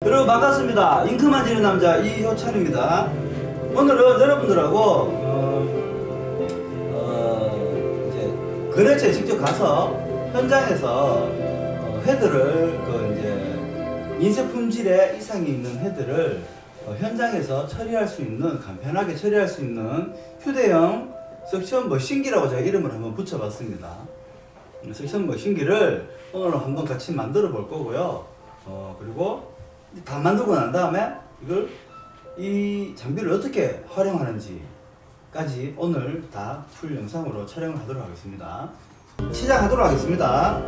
여러분 반갑습니다. 잉크 만지는 남자 이효찬입니다. 오늘은 여러분들하고 이제 거래처에 직접 가서 현장에서 헤드를 인쇄 품질에 이상이 있는 헤드를 현장에서 처리할 수 있는, 간편하게 처리할 수 있는 휴대용 석션 머신기라고 제가 이름을 한번 붙여봤습니다. 석션 머신기를 오늘 한번 같이 만들어 볼 거고요. 그리고 다 만들고 난 다음에 이 장비를 어떻게 활용하는지까지 오늘 다 풀 영상으로 촬영을 하도록 하겠습니다. 시작하도록 하겠습니다.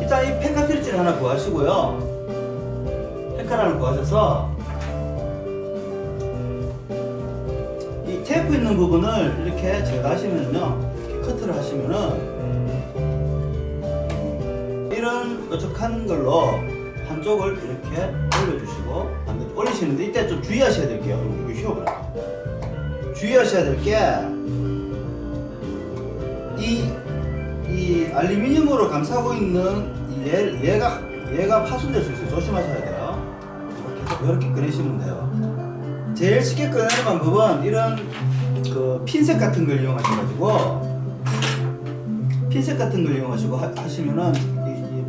일단 이 펜카트리지를 하나 구하시고요. 펜카를 하나 구하셔서 이 테이프 있는 부분을 이렇게 제거하시면요, 이렇게 커트를 하시면은 이런 뾰족한 걸로 한쪽을 이렇게 올려주시고, 반대쪽 올리시는데 이때 좀 주의하셔야 될게요. 이거 휘어버려. 주의하셔야 될 게 이 알루미늄으로 감싸고 있는 얘가 파손될 수 있어요. 조심하셔야 돼요. 이렇게 꺼내시면 돼요. 제일 쉽게 꺼내는 방법은 이런 핀셋 같은 걸 이용하시고 하시면은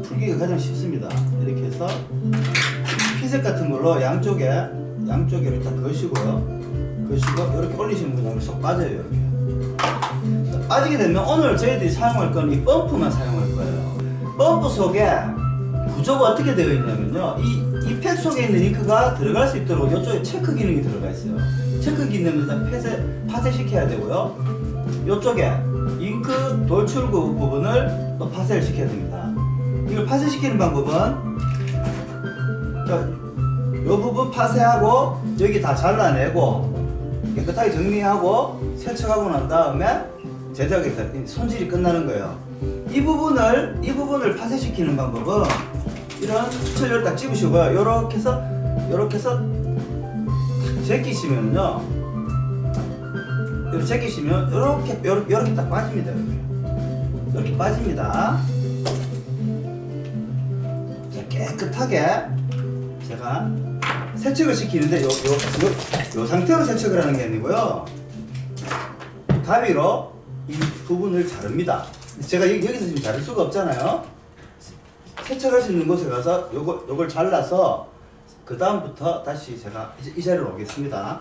풀기가 가장 쉽습니다. 이렇게 해서 핀셋 같은 걸로 양쪽에 이렇게 딱 그으시고요. 이렇게 올리시면 그냥 쏙 빠져요. 이렇게 빠지게 되면 오늘 저희들이 사용할 건 이 펌프만 사용할 거예요. 펌프 속에 구조가 어떻게 되어 있냐면요, 이 팩 속에 있는 잉크가 들어갈 수 있도록 이쪽에 체크 기능이 들어가 있어요. 체크 기능을 일단 파쇄시켜야 되고요. 이쪽에 잉크 돌출구 부분을 또 파쇄를 시켜야 됩니다. 이걸 파쇄시키는 방법은 이 부분 파쇄하고 여기 다 잘라내고 깨끗하게 정리하고 세척하고 난 다음에 제작에 손질이 끝나는 거예요. 이 부분을 파쇄시키는 방법은 이런 수철을 딱 집으시고요. 요렇게 해서 제끼시면요, 이렇게 딱 빠집니다. 이렇게 빠집니다. 자, 깨끗하게 제가 세척을 시키는데 요 상태로 세척을 하는 게 아니고요, 가위로 이 부분을 자릅니다. 제가 여기서 지금 자를 수가 없잖아요. 세척할 수 있는 곳에 가서 요걸 잘라서 그 다음부터 다시 제가 이 자리로 오겠습니다.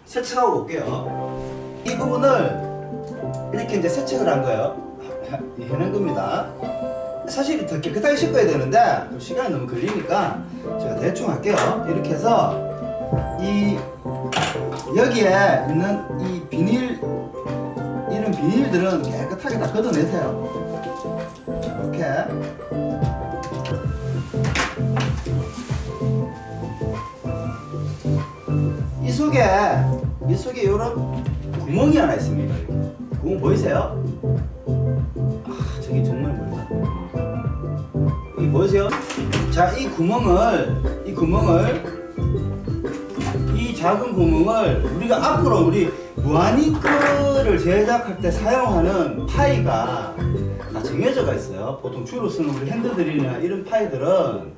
세척하고 올게요. 이 부분을 이렇게 이제 세척을 한 거예요. 해낸 겁니다. 사실 더 깨끗하게 씻어야 되는데 시간이 너무 걸리니까 제가 대충 할게요. 이렇게 해서 여기에 있는 이 이런 비닐들은 깨끗하게 다 걷어내세요. 이렇게 이 속에 이런 구멍이 하나 있습니다. 구멍 보이세요? 저기 정말 멀다. 여기 보이세요? 자, 이 작은 구멍을 우리가 앞으로 우리 무한잉크를 제작할 때 사용하는 파이가 다 정해져가 있어요. 보통 주로 쓰는 우리 핸드드릴이나 이런 파이들은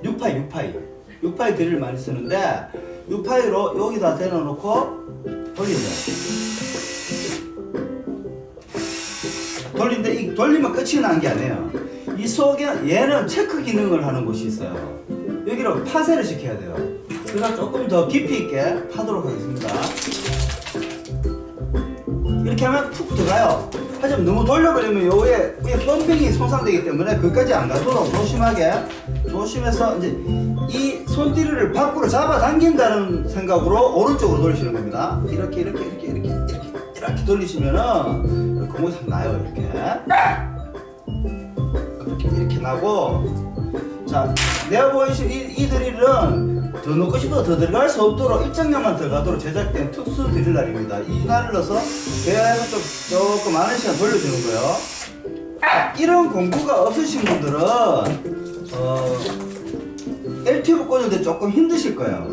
6파이 드릴을 많이 쓰는데, 6파이로 여기다 대놓고 돌리는데 이 돌리면 끝이 난 게 아니에요. 이 속에 얘는 체크 기능을 하는 곳이 있어요. 여기로 파쇄를 시켜야 돼요. 그래서 조금 더 깊이 있게 파도록 하겠습니다. 이렇게 하면 푹 들어가요. 하지만 너무 돌려버리면 요 위에 펌핑이 손상되기 때문에 그까지 안 가도록 조심해서 이제 이 손띠를 밖으로 잡아당긴다는 생각으로 오른쪽으로 돌리시는 겁니다. 이렇게 돌리시면은 구멍이 참 나요. 이렇게 나고, 자, 내가 보이신 이 드릴은 더 넣고 싶어도 더 들어갈 수 없도록 일정량만 들어가도록 제작된 특수 드릴날입니다. 이 날을 넣어서 계속 조금 많은 시간 돌려주는 거예요. 이런 공구가 없으신 분들은 L튜브 꽂을 때 조금 힘드실 거예요.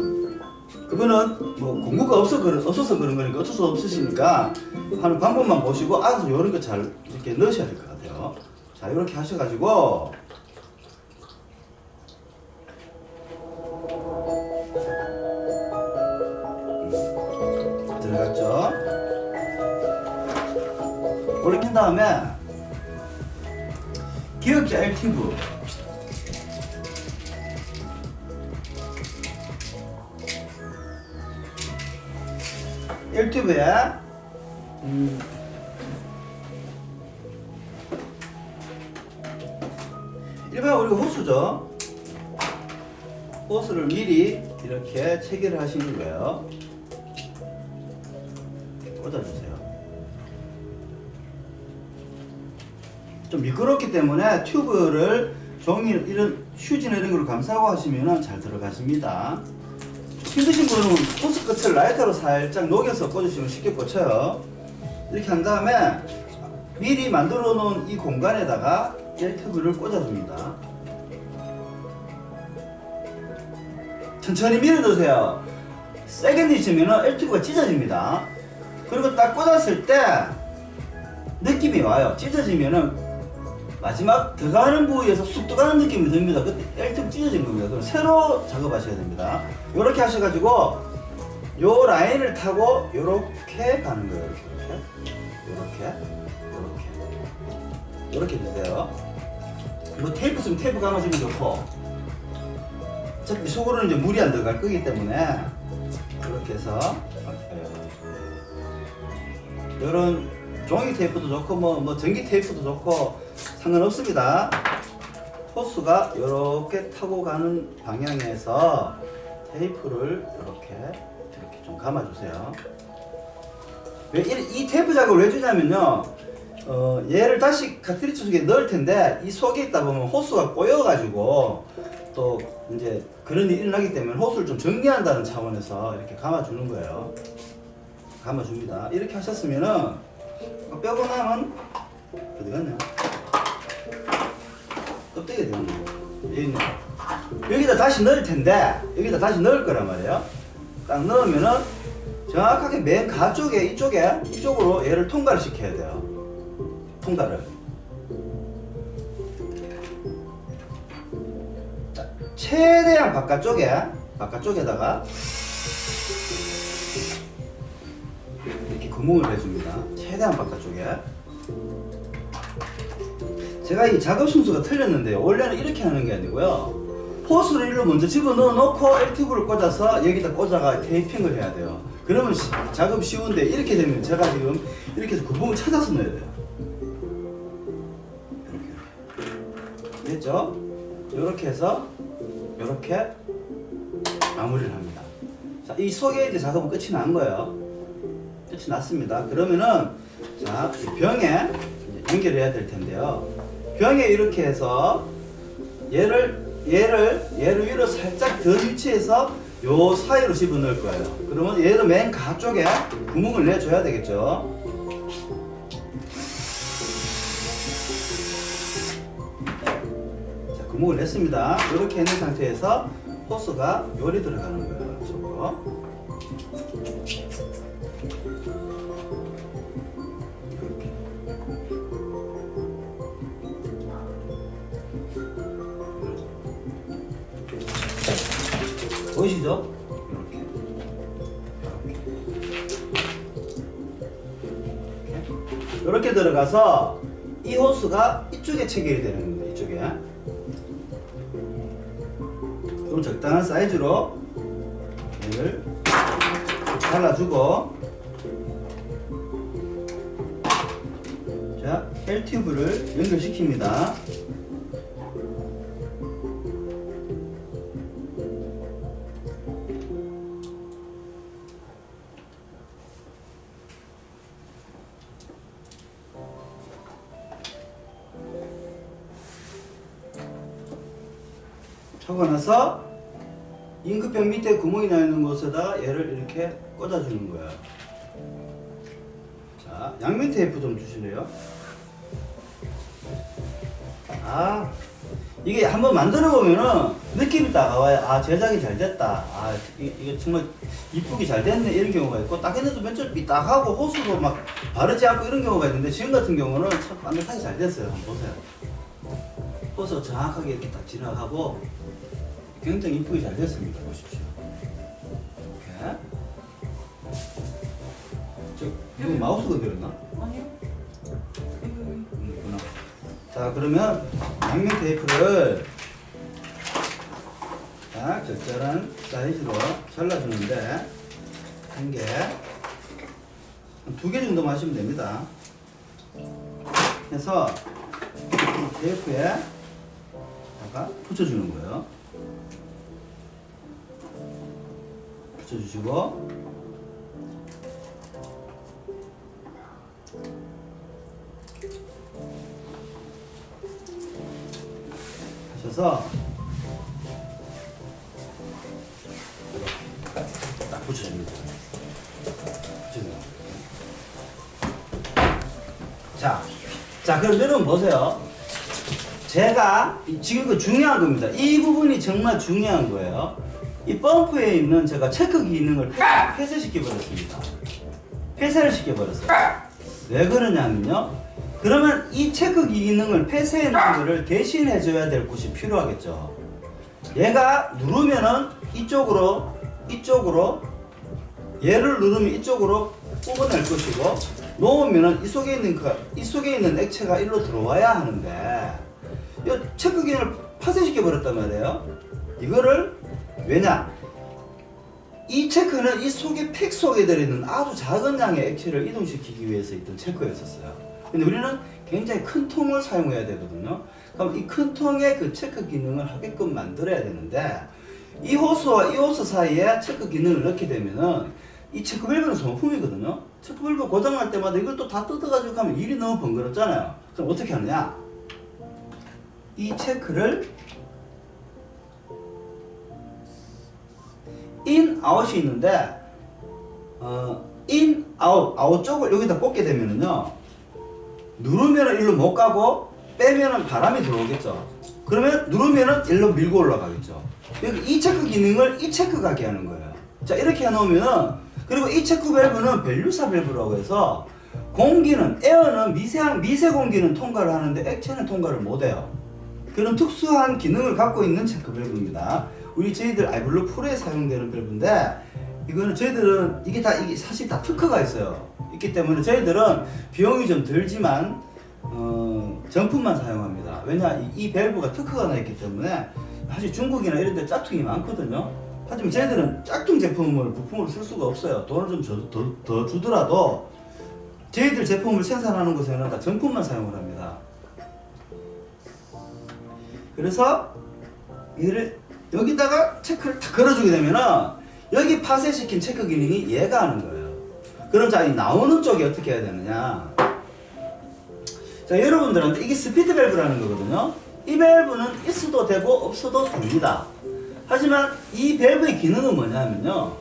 그거는 뭐 공구가 없어서 그런 거니까 어쩔 수 없으시니까 하는 방법만 보시고 알아서 이런 거 잘 이렇게 넣으셔야 될 것 같아요. 자, 이렇게 하셔가지고 기역자 L튜브. L튜브에 일반 우리가 호스죠. 호스를 미리 이렇게 체결을 하시는 거예요. 꽂아주세요. 좀 미끄럽기 때문에 튜브를 종이 이런 휴지나 이런 걸로 감싸고 하시면 잘 들어가십니다. 힘드신 분은 호스 끝을 라이터로 살짝 녹여서 꽂으시면 쉽게 꽂혀요. 이렇게 한 다음에 미리 만들어 놓은 이 공간에다가 L튜브를 꽂아줍니다. 천천히 밀어주세요. 세게 넣으시면 L튜브가 찢어집니다. 그리고 딱 꽂았을 때 느낌이 와요. 찢어지면은 마지막 들어가는 부위에서 쑥 들어가는 느낌이 듭니다. 그때 L튜브 찢어진 겁니다. 그럼 새로 작업하셔야 됩니다. 이렇게 하셔가지고 요 라인을 타고 요렇게 가는 거예요. 이렇게 주세요. 뭐 테이프 쓰면 테이프 감아주면 좋고, 어차피 속으로는 이제 물이 안 들어갈 거기 때문에 이렇게 해서 이런 종이 테이프도 좋고 뭐 전기 테이프도 좋고 상관없습니다. 호스가 이렇게 타고 가는 방향에서 테이프를 이렇게 좀 감아주세요. 이 테이프 작업을 왜 주냐면요, 얘를 다시 카트리지 속에 넣을 텐데 이 속에 있다 보면 호스가 꼬여가지고 또 이제 그런 일이 일어나기 때문에 호스를 좀 정리한다는 차원에서 이렇게 감아주는 거예요. 감아줍니다. 이렇게 하셨으면은 빼고 나면 어디 갔냐? 껍데기 되는 거예요. 여기 있네. 여기다 다시 넣을 텐데 여기다 다시 넣을 거란 말이에요. 딱 넣으면은 정확하게 맨 가쪽에 이쪽으로 얘를 통과를 시켜야 돼요. 통과를. 자, 최대한 바깥쪽에다가 이렇게 구멍을 해줍니다. 최대한 바깥쪽에. 제가 이 작업 순서가 틀렸는데요. 원래는 이렇게 하는 게 아니고요. 호스를 일로 먼저 집어넣어 놓고 L튜브를 꽂아서 여기다 꽂아가 테이핑을 해야 돼요. 그러면 작업 쉬운데 이렇게 되면 제가 지금 이렇게 해서 구멍을 찾아서 넣어야 돼요. 이렇게. 됐죠? 이렇게 해서 이렇게 마무리를 합니다. 자, 이 속에 이제 작업은 끝이 난 거예요. 끝이 났습니다. 그러면은 자, 병에 연결해야 될 텐데요. 병에 이렇게 해서 얘를 위로 살짝 더 위치해서 요 사이로 집어넣을 거예요. 그러면 얘도 맨 가쪽에 구멍을 내줘야 되겠죠. 자, 구멍을 냈습니다. 이렇게 있는 상태에서 호스가 요리 들어가는 거예요. 저거. 보이시죠? 이렇게 들어가서 이 호스가 이쪽에 체결이 되는 겁니다. 이쪽에. 그럼 적당한 사이즈로 얘를 잘라주고, 자, L튜브를 연결시킵니다. 하고 나서 잉크병 밑에 구멍이 나 있는 곳에다가 얘를 이렇게 꽂아주는 거예요. 자, 양면 테이프 좀 주실래요? 아, 이게 한번 만들어 보면은 느낌이 딱 와요. 아, 제작이 잘 됐다. 아, 이게 정말 이쁘게 잘 됐네. 이런 경우가 있고, 딱 했는데 맨처럼 삐딱하고 호수도 막 바르지 않고 이런 경우가 있는데, 지금 같은 경우는 참 완벽하게 잘 됐어요. 한번 보세요. 호수가 정확하게 이렇게 딱 지나가고 굉장히 이쁘게 잘 됐습니다. 보십시오. 이렇게. 이거 마우스 건드렸나? 아니요. 자, 그러면 양면 테이프를 자, 적절한 사이즈로 잘라주는데 한 개, 두 개 정도만 하시면 됩니다. 해서 이 테이프에 붙여주는 거예요. 붙여주시고 하셔서 딱 붙여줍니다. 자, 그러면은 보세요. 제가 지금 그 중요한 겁니다. 이 부분이 정말 중요한 거예요. 이 펌프에 있는 제가 체크 기능을 폐쇄시켜 버렸습니다. 폐쇄를 시켜 버렸어요. 왜 그러냐면요. 그러면 이 체크 기능을 폐쇄해 놓은 거를 대신해 줘야 될 곳이 필요하겠죠. 얘가 누르면은 이쪽으로 얘를 누르면 이쪽으로 뽑아낼 것이고, 놓으면은 이 속에 있는 액체가 일로 들어와야 하는데 이 체크 기능을 파쇄시켜 버렸단 말이에요. 이거를 왜냐? 이 체크는 이 속에 팩 속에 들어있는 아주 작은 양의 액체를 이동시키기 위해서 있던 체크였었어요. 근데 우리는 굉장히 큰 통을 사용해야 되거든요. 그럼 이 큰 통에 그 체크 기능을 하게끔 만들어야 되는데, 이 호스와 이 호스 사이에 체크 기능을 넣게 되면은 이 체크 밸브는 소모품이거든요. 체크 밸브 고장날 때마다 이걸 또 다 뜯어가지고 하면 일이 너무 번거롭잖아요. 그럼 어떻게 하느냐? 이 체크를 인, 아웃이 있는데 인, 아웃 쪽을 여기다 꽂게 되면은요, 누르면은 일로 못 가고 빼면은 바람이 들어오겠죠. 그러면 누르면은 일로 밀고 올라가겠죠. 여기 이 체크 기능을 이 체크 가게 하는 거예요. 자, 이렇게 해놓으면은, 그리고 이 체크 밸브는 밸류사 밸브라고 해서 공기는, 에어는 미세 공기는 통과를 하는데 액체는 통과를 못해요. 그런 특수한 기능을 갖고 있는 체크 밸브입니다. 저희들 아이블루 프로에 사용되는 밸브인데, 이거는 저희들은 이게 사실 다 특허가 있어요. 있기 때문에 저희들은 비용이 좀 들지만 정품만 사용합니다. 왜냐, 이 밸브가 특허가 나 있기 때문에. 사실 중국이나 이런 데 짝퉁이 많거든요. 하지만 저희들은 짝퉁 제품을 부품으로 쓸 수가 없어요. 돈을 좀 더 주더라도 저희들 제품을 생산하는 곳에는 다 정품만 사용을 합니다. 그래서 얘를 여기다가 체크를 탁 걸어주게 되면은 여기 파쇄시킨 체크 기능이 얘가 하는 거예요. 그럼 자, 이 나오는 쪽이 어떻게 해야 되느냐? 자, 여러분들한테 이게 스피드 밸브라는 거거든요. 이 밸브는 있어도 되고 없어도 됩니다. 하지만 이 밸브의 기능은 뭐냐면요,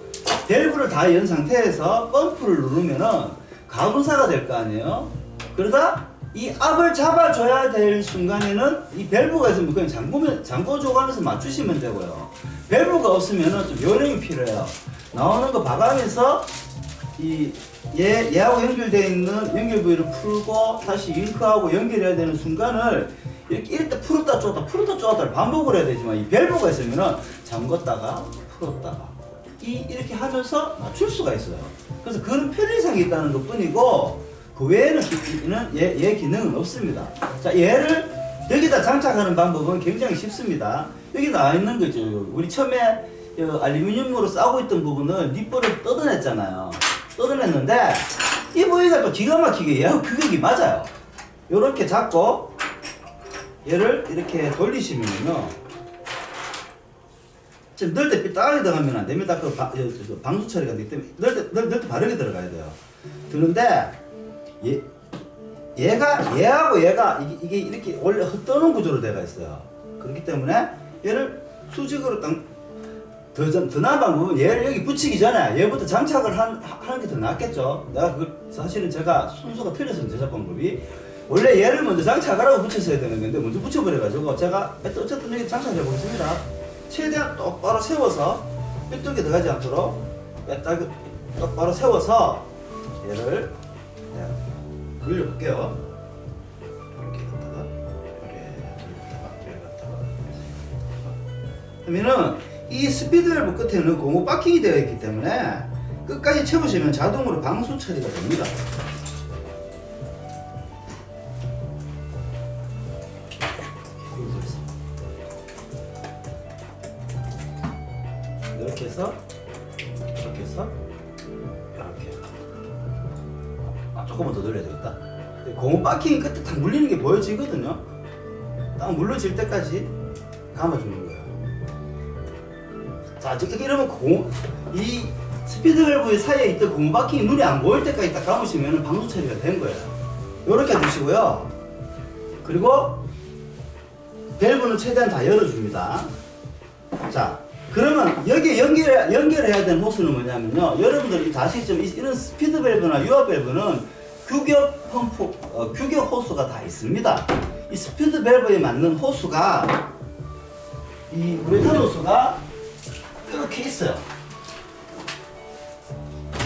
밸브를 다 연 상태에서 펌프를 누르면은 가분사가 될 거 아니에요. 그러다 이 압을 잡아줘야 될 순간에는 이 밸브가 있으면 그냥 잠궈줘가면서 맞추시면 되고요. 밸브가 없으면은 좀 요령이 필요해요. 나오는 거 봐가면서 얘하고 연결되어 있는 연결 부위를 풀고 다시 잉크하고 연결해야 되는 순간을 이럴 때 풀었다 쪼았다를 반복을 해야 되지만, 이 밸브가 있으면은 잠궜다가 풀었다가 이렇게 하면서 맞출 수가 있어요. 그래서 그런 편의성이 있다는 것 뿐이고, 그 외에는 얘 기능은 없습니다. 자, 얘를 여기다 장착하는 방법은 굉장히 쉽습니다. 여기 나와 있는 거죠. 우리 처음에 알루미늄으로 싸고 있던 부분을 립볼을 뜯어냈잖아요. 뜯어냈는데 이 부위가 또 기가 막히게 얘하고 규격이 맞아요. 요렇게 잡고 얘를 이렇게 돌리시면요, 지금 넣을 때 삐딱하게 들어가면 안 됩니다. 그 방수 처리가 되기 때문에 넣을 때 바르게 들어가야 돼요. 드는데 얘하고 얘가 이게 이렇게 원래 흩떠는 구조로 되어 있어요. 그렇기 때문에 얘를 수직으로 더 나은 방법은 얘를 여기 붙이기 전에 얘부터 장착을 하는 게 더 낫겠죠. 사실은 제가 순서가 틀렸어요. 제작 방법이. 원래 얘를 먼저 장착을 하고 붙였어야 되는 건데 먼저 붙여버려가지고 제가 어쨌든 여기 장착해 보겠습니다. 최대한 똑바로 세워서 삐뚤게 들어가지 않도록 똑바로 세워서 얘를 돌려볼게요. 이렇게 갔다가 이렇게 갔다가 그러면은 이 스피드 밸브 끝에는 고무 바킹이 되어 있기 때문에 끝까지 채우시면 자동으로 방수 처리가 됩니다. 이렇게 해서 이렇게 해서 이렇게. 조금만 더 돌려야 되겠다. 고무 바킹 끝에 딱 물리는 게 보여지거든요. 딱 물러질 때까지 감아주는 거예요. 자, 이러면 이 스피드 밸브 사이에 있던 고무 바킹이 눈에 안 보일 때까지 딱 감으시면 방수 처리가 된 거예요. 이렇게 해주시고요. 그리고 밸브는 최대한 다 열어줍니다. 자, 그러면 여기에 연결해야 되는 호스는 뭐냐면요. 여러분들이 다 아시겠지만 이런 스피드 밸브나 유압 밸브는 규격 펌프, 규격 호스가 다 있습니다. 이 스피드 밸브에 맞는 호스가 이 우레탄 호스가 이렇게 있어요.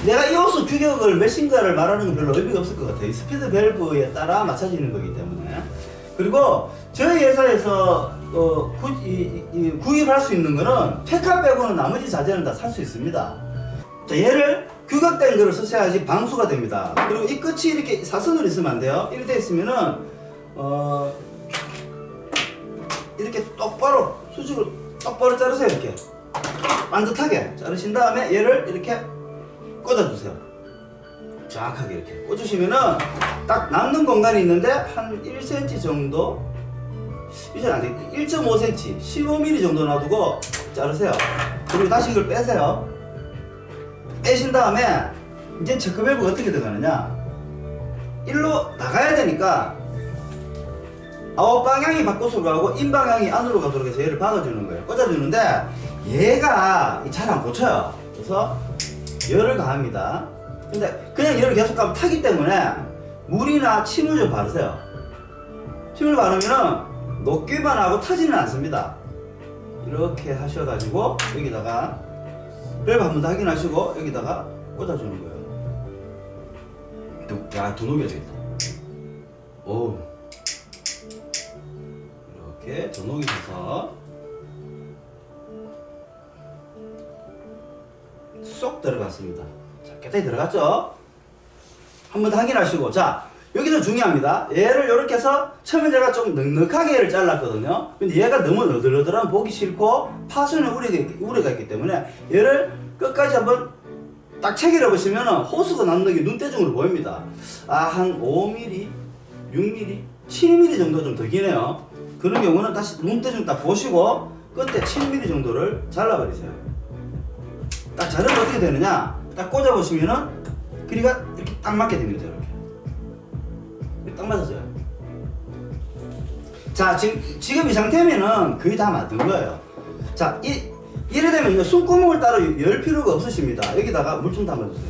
내가 이 호스 규격을 몇인가를 말하는 건 별로 의미가 없을 것 같아요. 이 스피드 밸브에 따라 맞춰지는 거기 때문에. 그리고 저희 회사에서 구입할 수 있는 거는 팩카 빼고는 나머지 자재는 다 살 수 있습니다. 자, 얘를 규격된 거를 쓰셔야지 방수가 됩니다. 그리고 이 끝이 이렇게 사선으로 있으면 안 돼요. 이렇게 돼 있으면은 이렇게 똑바로 수직으로 똑바로 자르세요. 이렇게 반듯하게 자르신 다음에 얘를 이렇게 꽂아주세요. 정확하게 이렇게 꽂으시면은 딱 남는 공간이 있는데 한 1cm 정도, 이제 안 돼, 1.5cm, 15mm 정도 놔두고 자르세요. 그리고 다시 이걸 빼세요. 빼신 다음에 이제 체크 밸브가 어떻게 들어가느냐, 일로 나가야 되니까 아웃 방향이 밖으로 가고 인 방향이 안으로 가도록 해서 얘를 박아주는 거예요. 꽂아주는데 얘가 잘 안 꽂혀요. 그래서 열을 가합니다. 근데 그냥 열을 계속 가면 타기 때문에 물이나 침을 좀 바르세요. 침을 바르면은 녹기만 하고 타지는 않습니다. 이렇게 하셔가지고 여기다가 밸브 한 번 더 확인하시고 여기다가 꽂아주는 거예요. 야, 더 녹여야 되겠다. 오, 이렇게 더 녹이셔서 쏙 들어갔습니다. 자, 깨끗이 들어갔죠? 한 번 더 확인하시고. 자, 여기서 중요합니다. 얘를 이렇게 해서 처음에 제가 좀 넉넉하게 얘를 잘랐거든요. 근데 얘가 너무 너덜너덜하면 보기 싫고 파손의 우려가 있기 때문에 얘를 끝까지 한번 딱 체결해 보시면 호스가 남는 게 눈대중으로 보입니다. 한 5mm, 6mm, 7mm 정도 좀 더 기네요. 그런 경우는 다시 눈대중 딱 보시고 끝에 7mm 정도를 잘라버리세요. 딱 자르면 어떻게 되느냐, 딱 꽂아보시면은 길이가 이렇게 딱 맞게 됩니다. 이렇게 딱 맞았어요. 자, 지금 이 상태면은 거의 다 만든 거예요. 자, 이래 되면 숨구멍을 따로 열 필요가 없으십니다. 여기다가 물 좀 담아주세요.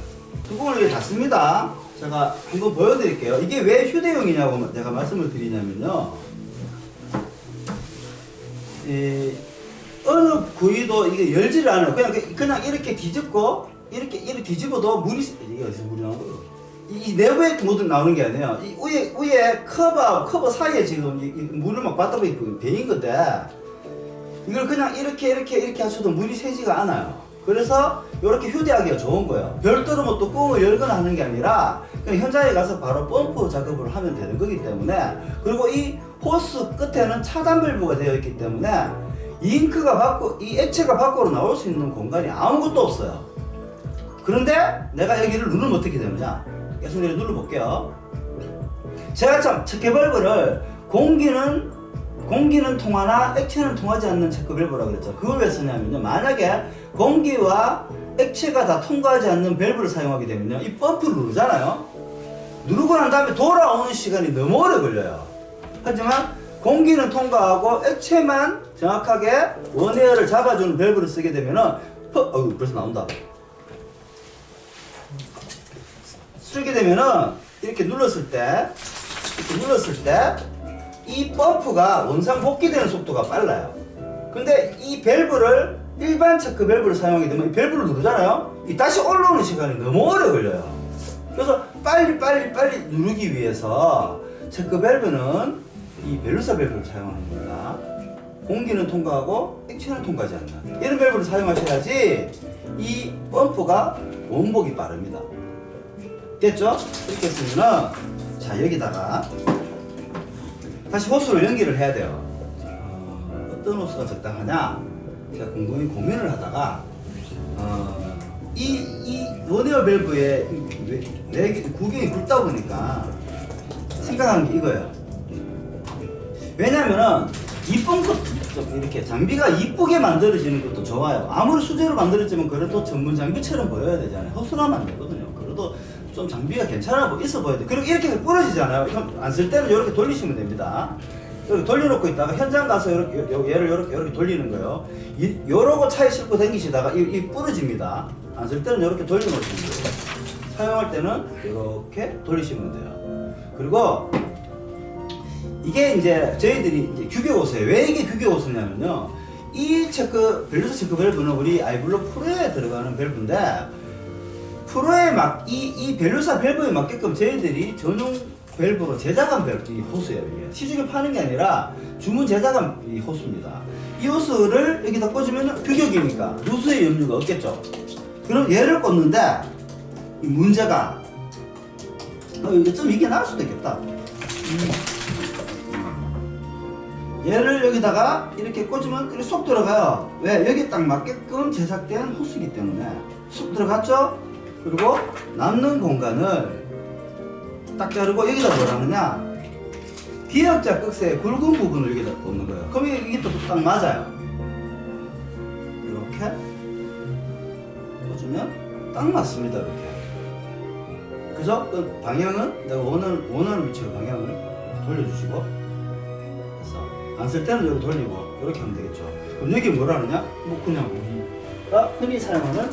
뚜껑을 이렇게 닫습니다. 제가 한번 보여드릴게요. 이게 왜 휴대용이냐고 제가 말씀을 드리냐면요, 어느 구이도 이게 열지를 않아요. 그냥 이렇게 뒤집고 이렇게 뒤집어도 물이, 이게 어디서 물이 나온 거예요? 이 내부에 모두 나오는 게 아니에요. 이 위에 커버 사이에 지금 물을 막 받다 보니 배인 건데, 이걸 그냥 이렇게 하셔도 물이 새지가 않아요. 그래서 이렇게 휴대하기가 좋은 거예요. 별도로 뭐 뚜껑을 열거나 하는 게 아니라 그냥 현장에 가서 바로 펌프 작업을 하면 되는 거기 때문에, 그리고 이 호스 끝에는 차단 밸브가 되어 있기 때문에 이 액체가 밖으로 나올 수 있는 공간이 아무것도 없어요. 그런데 내가 여기를 누르면 어떻게 되느냐, 계속 눌러볼게요. 제가 참 체크 밸브를 공기는 통하나 액체는 통하지 않는 체크 밸브라고 그랬죠. 그걸 왜 쓰냐면요, 만약에 공기와 액체가 다 통과하지 않는 밸브를 사용하게 되면요, 이 펌프를 누르잖아요. 누르고 난 다음에 돌아오는 시간이 너무 오래 걸려요. 하지만 공기는 통과하고 액체만 정확하게 원에어를 잡아주는 밸브를 쓰게 되면은 벌써 나온다. 쓰게 되면은 이렇게 눌렀을 때 이 펌프가 원상 복귀되는 속도가 빨라요. 근데 이 밸브를 일반 체크 밸브를 사용하게 되면 이 밸브를 누르잖아요. 이 다시 올라오는 시간이 너무 오래 걸려요. 그래서 빨리 누르기 위해서 체크 밸브는 이 벨루사 밸브를 사용하는 겁니다. 공기는 통과하고 액체는 통과하지 않는 이런 밸브를 사용하셔야지 이 펌프가 원복이 빠릅니다. 됐죠? 이렇게 했으면은, 자, 여기다가 다시 호스로 연결을 해야 돼요. 어떤 호스가 적당하냐, 제가 곰곰이 고민을 하다가 이 원웨어 밸브의 구경이 굵다 보니까 생각한 게 이거예요. 왜냐면은 이쁜 것 이렇게 장비가 이쁘게 만들어지는 것도 좋아요. 아무리 수제로 만들어지면 그래도 전문 장비처럼 보여야 되잖아요. 허술하면 안 되거든요. 그래도 좀 장비가 괜찮아 있어 보여야 돼. 그리고 이렇게 부러지잖아요. 안 쓸 때는 이렇게 돌리시면 됩니다. 이렇게 돌려놓고 있다가 현장 가서 얘를 이렇게 돌리는 거예요. 요러고 차에 싣고 다니시다가 이 부러집니다. 안 쓸 때는 이렇게 돌려놓으시면 돼요. 사용할 때는 이렇게 돌리시면 돼요. 그리고 이게 이제 저희들이 이제 규격 호스예요. 왜 이게 규격 호스냐면요. 이 벨루스 체크 밸브는 우리 아이블로 프로에 들어가는 밸브인데, 프로에 이 벨루사 밸브에 맞게끔 저희들이 전용 밸브로 제작한 이 호스예요. 이게 시중에 파는 게 아니라 주문 제작한 이 호스입니다. 이 호스를 여기다 꽂으면 규격이니까 누수의 염려가 없겠죠. 그럼 얘를 꽂는데 이 문제가 좀 이게 나을 수도 있겠다. 얘를 여기다가 이렇게 꽂으면 이렇게 쏙 들어가요. 왜? 여기 딱 맞게끔 제작된 호스이기 때문에 쏙 들어갔죠? 그리고 남는 공간을 딱 자르고 여기다 뭘 하느냐, 기역자 끝에 굵은 부분을 여기다 꽂는 거예요. 그럼 이게 또 딱 맞아요. 이렇게 꽂으면 딱 맞습니다. 이렇게. 그죠? 그 방향은 내가 원하는 위치로 방향을 돌려주시고, 안 쓸 때는 여기 돌리고 이렇게 하면 되겠죠. 그럼 여기 뭘 하느냐? 뭐 그냥 우리가 흔히 사용하는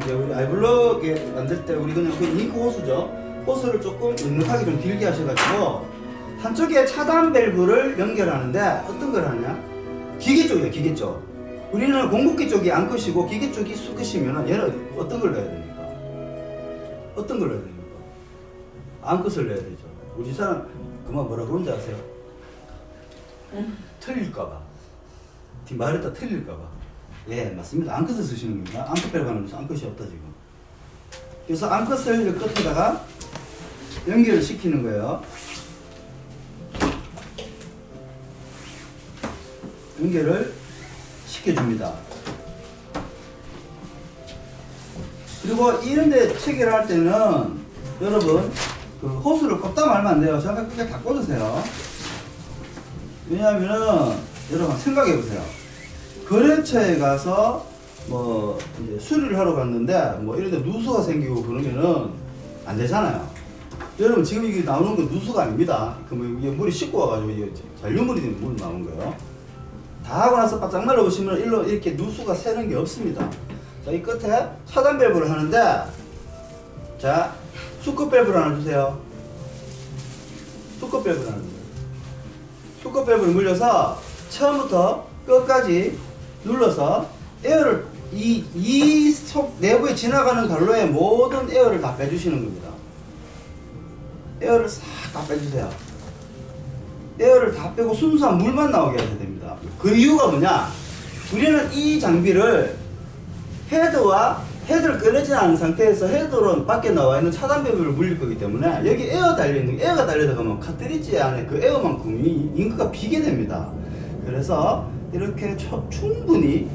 이제 우리 아이블럭에 만들 때 우리 그냥 그 링크 호스죠. 호스를 조금 넉넉하게 좀 길게 하셔가지고 한쪽에 차단 밸브를 연결하는데 어떤 걸 하느냐? 기계 쪽이에요. 기계 쪽. 우리는 공급기 쪽이 안 끄시고 기계 쪽이 쑥 끄시면은 얘는 어떤 걸 넣어야 됩니까? 어떤 걸 넣어야 됩니까? 안 끝을 넣어야 되죠. 우리 사람 그만 뭐라 그런지 아세요? 틀릴까봐. 말했다 틀릴까봐. 예, 맞습니다. 앙컷을 쓰시는 겁니다. 앙컷 밸브 하는 데서 앙컷이 없다 지금. 그래서 앙컷을 끝에다가 연결을 시키는 거예요. 연결을 시켜줍니다. 그리고 이런데 체결할 때는 여러분 그 호스를 꽂다 말면 안 돼요. 잠깐 끝까지 다 꽂으세요. 왜냐하면은 여러분 생각해보세요. 거래처에 가서 뭐 이제 수리를 하러 갔는데 뭐 이런데 누수가 생기고 그러면은 안 되잖아요. 여러분 지금 이게 나오는 건 누수가 아닙니다. 그 뭐 물이 씻고 와가지고 이게 잔류물이 되는 물 나오는 거예요. 다 하고 나서 바짝 말아보시면 일로 이렇게 누수가 새는 게 없습니다. 자, 이 끝에 차단 밸브를 하는데, 자, 수컷 밸브를 하나 주세요. 수컷 밸브를 하나 주세요. 수컷 밸브를 물려서 처음부터 끝까지 눌러서 에어를 이 속 내부에 지나가는 갈로에 모든 에어를 다 빼주시는 겁니다. 에어를 싹 다 빼주세요. 에어를 다 빼고 순수한 물만 나오게 하셔야 됩니다. 그 이유가 뭐냐? 우리는 이 장비를 헤드를 꺼내지 않은 상태에서 헤드로 밖에 나와 있는 차단 밸브를 물릴 거기 때문에 여기 에어가 달려들어가면 카트리지 안에 그 에어만큼이 잉크가 비게 됩니다. 그래서 이렇게 충분히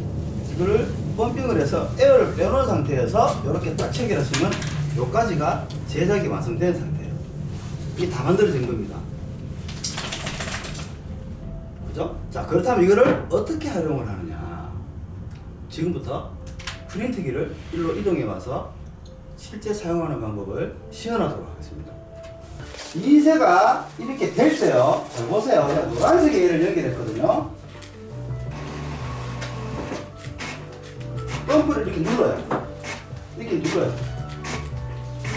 이거를 펌핑을 해서 에어를 빼놓은 상태에서 이렇게 딱 체결하시면 요까지가 제작이 완성된 상태예요. 이게 다 만들어진 겁니다. 그죠? 자, 그렇다면 이거를 어떻게 활용을 하느냐? 지금부터 프린트기를 일로 이동해 와서 실제 사용하는 방법을 시연하도록 하겠습니다. 인쇄가 이렇게 될 때요. 자, 보세요. 제가 노란색에 얘를 연결했거든요. 펌프를 이렇게 눌러요. 이렇게 눌러요.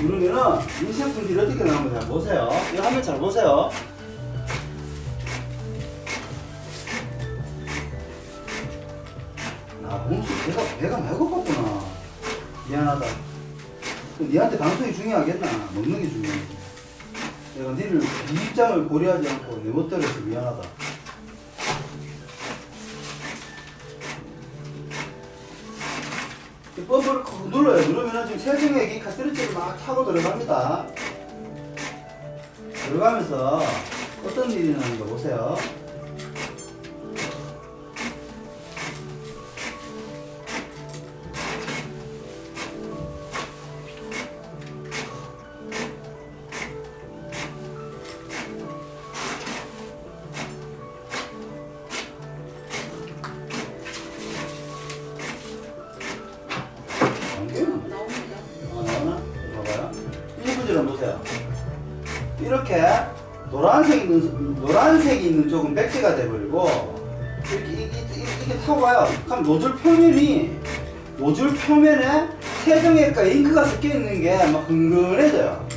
누르면은 인쇄 품질이 어떻게 나오는지 잘 보세요. 이 화면 잘 보세요. 봉수 배가 많이 고팠구나. 미안하다. 니한테 방송이 중요하겠나? 먹는 게 중요해. 내가 니를 네 입장을 고려하지 않고 내 멋대로 해서 미안하다. 펌프를 콕 눌러요. 누르면 지금 세정액이 카트리지를 막 타고 들어갑니다. 들어가면서 어떤 일이 나는가 보세요. 이렇게 노란색이 있는 쪽은 백지가 돼버리고 이게 타고 가요. 그럼 노즐 표면에 세정액과 잉크가 섞여 있는 게 막 흥건해져요.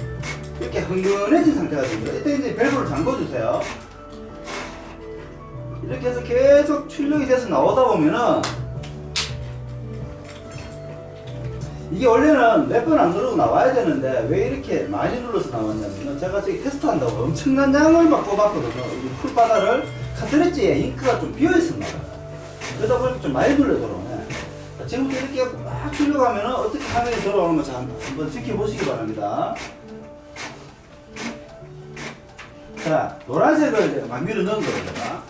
이렇게 흥건해진 상태가 됩니다. 이때 이제 밸브를 잠궈주세요. 이렇게 해서 계속 출력이 돼서 나오다 보면은 이게 원래는 몇 번 안 누르고 나와야 되는데 왜 이렇게 많이 눌러서 나왔냐면 제가 저기 테스트한다고 엄청난 양을 막 꼽았거든요. 이 풀바다를 카트리지에 잉크가 좀 비어있었나 봐요. 그러다 보니까 좀 많이 눌러 들어오네. 지금부터 이렇게 막 출력하면 어떻게 화면이 들어오는 거 한번 지켜보시기 바랍니다. 자, 노란색을 이제 막 밀어 넣은 거예요, 제가.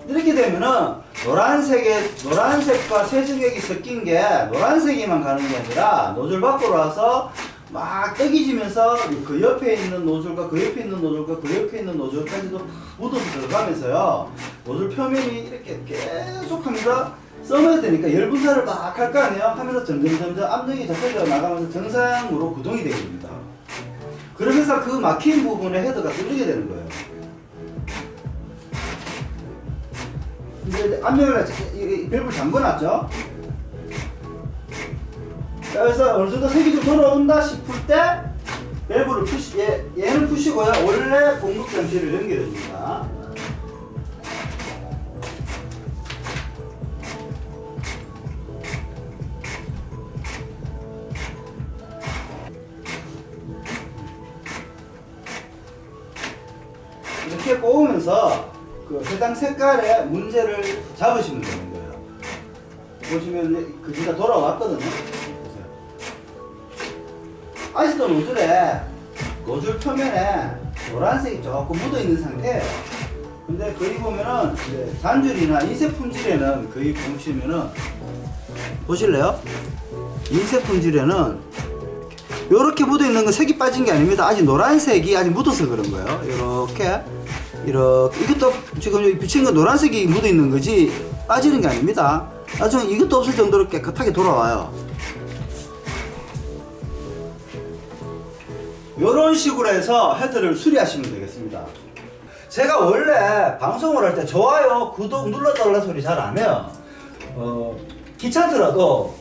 이렇게 되면은 노란색과 세정액이 섞인 게 노란색이만 가는 게 아니라 노즐 밖으로 와서 막 떡이지면서 그 옆에 있는 노즐과 그 옆에 있는 노즐과 그 옆에 있는 노즐까지도 묻어서 들어가면서요. 노즐 표면이 이렇게 계속하면서 써야 되니까 열 분사를 막 할 거 아니에요. 하면서 점점 압력이 잡혀져 나가면서 정상으로 구동이 되게 됩니다. 그러면서 그 막힌 부분에 헤더가 뚫리게 되는 거예요. 이제 압력을 밸브를 잠궈놨죠. 자, 그래서 어느 정도 색이 좀 돌아온다 싶을 때 밸브를 얘는 푸시고요. 원래 공급 장치를 연결해줍니다. 이렇게 뽑으면서 그 해당 색깔의 문제를 잡으시면 되는 거예요. 보시면 그지가 돌아왔거든요. 보세요. 아직도 노즐 표면에 노란색이 조금 묻어 있는 상태예요. 근데 거기 보면은 이제 단줄이나 인쇄 품질에는 거기 보시면은 보실래요? 인쇄 품질에는 요렇게 묻어 있는 건 색이 빠진 게 아닙니다. 아직 노란색이 아직 묻어서 그런 거예요. 이렇게 이것도 지금 여기 비친 건 노란색이 묻어 있는 거지 빠지는 게 아닙니다. 나중에 이것도 없을 정도로 깨끗하게 돌아와요. 이런 식으로 해서 헤드를 수리하시면 되겠습니다. 제가 원래 방송을 할 때 좋아요, 구독 눌러달라 소리 잘 안 해요. 귀찮더라도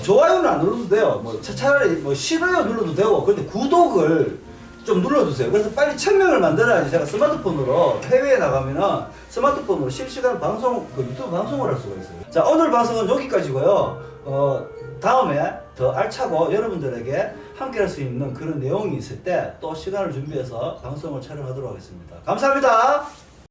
좋아요는 안 눌러도 돼요. 차라리 싫어요 눌러도 되고, 근데 구독을 좀 눌러주세요. 그래서 빨리 1000명을 만들어야지 제가 스마트폰으로 해외에 나가면은 스마트폰으로 실시간 유튜브 방송을 할 수가 있어요. 자, 오늘 방송은 여기까지고요. 다음에 더 알차고 여러분들에게 함께 할 수 있는 그런 내용이 있을 때 또 시간을 준비해서 방송을 촬영하도록 하겠습니다. 감사합니다.